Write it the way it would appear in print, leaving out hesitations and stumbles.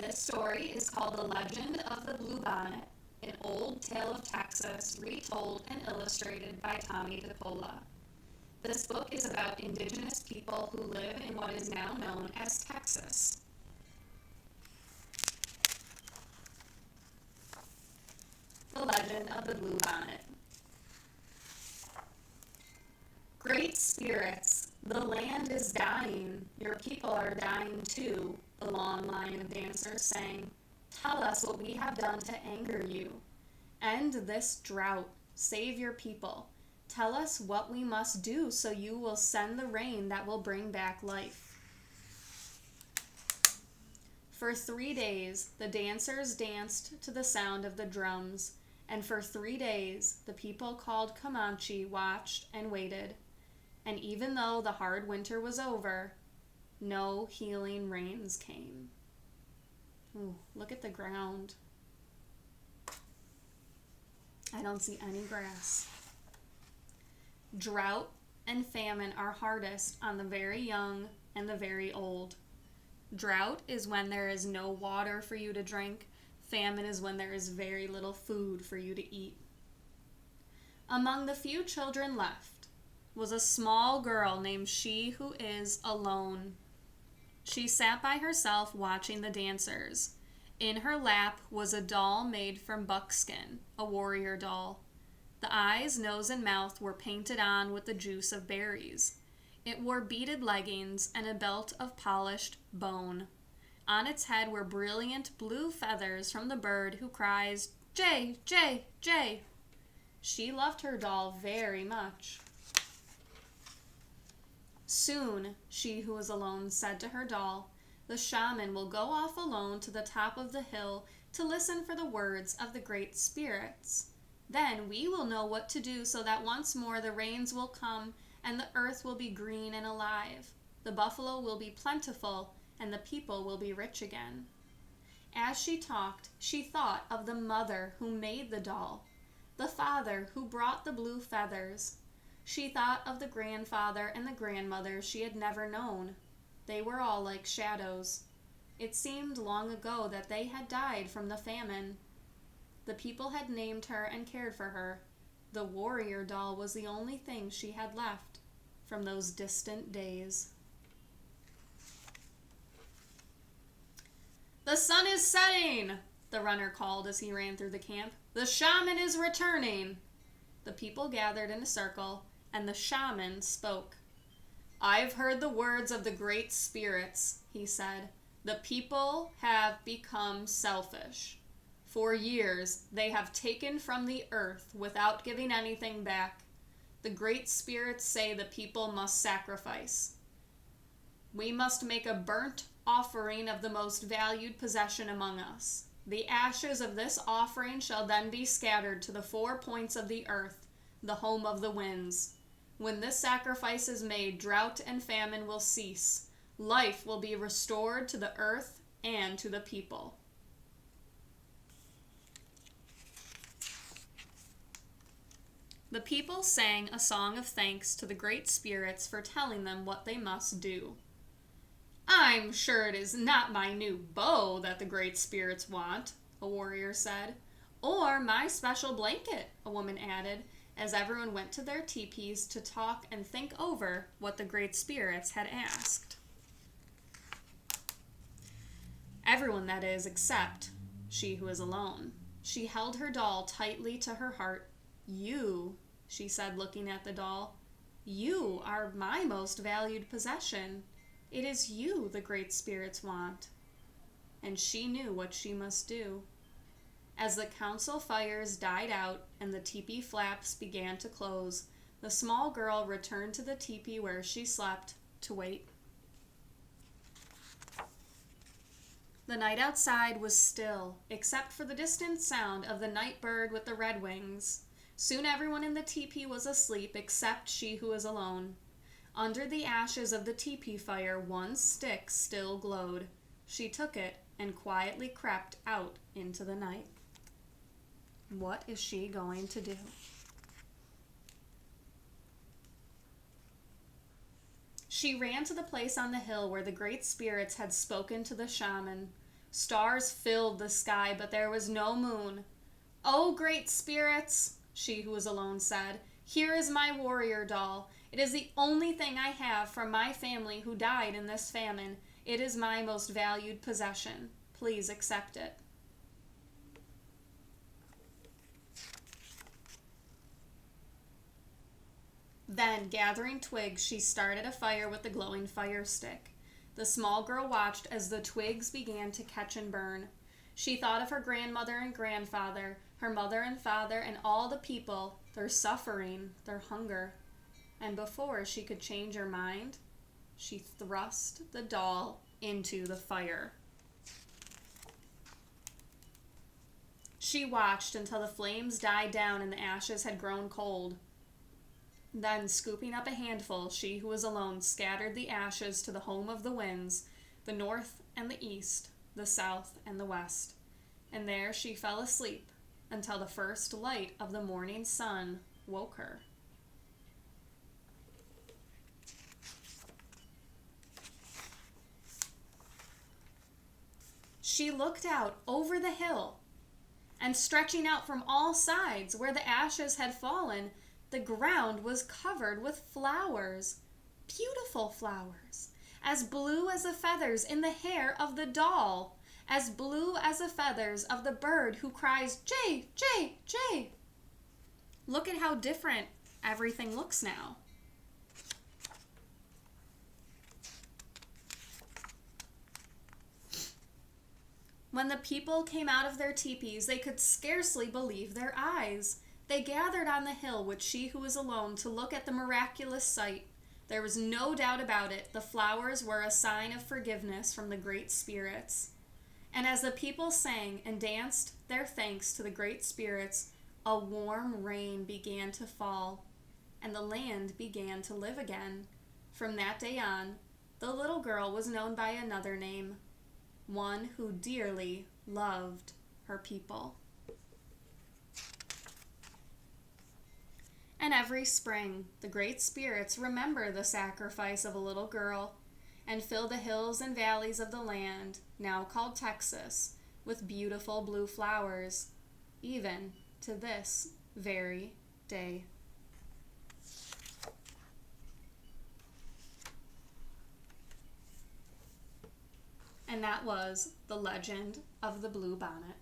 This story is called The Legend of the Blue Bonnet, an old tale of Texas retold and illustrated by Tomie dePaola. This book is about indigenous people who live in what is now known as Texas. The Legend of the Blue Bonnet. Great spirits, the land is dying, your people are dying too, the long line of dancers sang. Tell us what we have done to anger you. End this drought, save your people. Tell us what we must do so you will send the rain that will bring back life. For 3 days, the dancers danced to the sound of the drums, and for 3 days, the people called Comanche watched and waited. And even though the hard winter was over, no healing rains came. Ooh, look at the ground. I don't see any grass. Drought and famine are hardest on the very young and the very old. Drought is when there is no water for you to drink. Famine is when there is very little food for you to eat. Among the few children left was a small girl named She Who Is Alone. She sat by herself watching the dancers. In her lap was a doll made from buckskin, a warrior doll. The eyes, nose, and mouth were painted on with the juice of berries. It wore beaded leggings and a belt of polished bone. On its head were brilliant blue feathers from the bird who cries, "Jay, Jay, Jay." She loved her doll very much. Soon, She Who Was Alone said to her doll, "The shaman will go off alone to the top of the hill to listen for the words of the great spirits. Then we will know what to do so that once more the rains will come and the earth will be green and alive. The buffalo will be plentiful and the people will be rich again." As she talked, she thought of the mother who made the doll, the father who brought the blue feathers. She thought of the grandfather and the grandmother she had never known. They were all like shadows. It seemed long ago that they had died from the famine. The people had named her and cared for her. The warrior doll was the only thing she had left from those distant days. "The sun is setting," the runner called as he ran through the camp. "The shaman is returning." The people gathered in a circle, and the shaman spoke. "I've heard the words of the great spirits," he said. "The people have become selfish. For years, they have taken from the earth without giving anything back. The great spirits say the people must sacrifice. We must make a burnt offering of the most valued possession among us. The ashes of this offering shall then be scattered to the 4 points of the earth, the home of the winds. When this sacrifice is made, drought and famine will cease. Life will be restored to the earth and to the people." The people sang a song of thanks to the great spirits for telling them what they must do. "I'm sure it is not my new bow that the great spirits want," a warrior said. "Or my special blanket," a woman added, as everyone went to their teepees to talk and think over what the great spirits had asked. Everyone, that is, except She Who Is Alone. She held her doll tightly to her heart. "You," she said, looking at the doll, "you are my most valued possession. It is you the great spirits want." And she knew what she must do. As the council fires died out and the teepee flaps began to close, the small girl returned to the teepee where she slept to wait. The night outside was still, except for the distant sound of the night bird with the red wings. Soon everyone in the teepee was asleep except She Who Was Alone. Under the ashes of the teepee fire, one stick still glowed. She took it and quietly crept out into the night. What is she going to do? She ran to the place on the hill where the great spirits had spoken to the shaman. Stars filled the sky, but there was no moon. "Oh, great spirits," she who was alone said, "here is my warrior doll. It is the only thing I have from my family who died in this famine. It is my most valued possession. Please accept it." Then, gathering twigs, she started a fire with the glowing fire stick. The small girl watched as the twigs began to catch and burn. She thought of her grandmother and grandfather, her mother and father, and all the people, their suffering, their hunger. And before she could change her mind, she thrust the doll into the fire. She watched until the flames died down and the ashes had grown cold. Then, scooping up a handful, she who was alone scattered the ashes to the home of the winds, the north and the east, the south and the west. And there she fell asleep until the first light of the morning sun woke her. She looked out over the hill, and stretching out from all sides where the ashes had fallen, the ground was covered with flowers, beautiful flowers, as blue as the feathers in the hair of the doll, as blue as the feathers of the bird who cries, "Jay, Jay, Jay." Look at how different everything looks now. When the people came out of their teepees, they could scarcely believe their eyes. They gathered on the hill with she who was alone to look at the miraculous sight. There was no doubt about it. The flowers were a sign of forgiveness from the great spirits. And as the people sang and danced their thanks to the great spirits, a warm rain began to fall, and the land began to live again. From that day on, the little girl was known by another name, one who dearly loved her people. And every spring, the great spirits remember the sacrifice of a little girl and fill the hills and valleys of the land, now called Texas, with beautiful blue flowers, even to this very day. And that was the legend of the Blue Bonnet.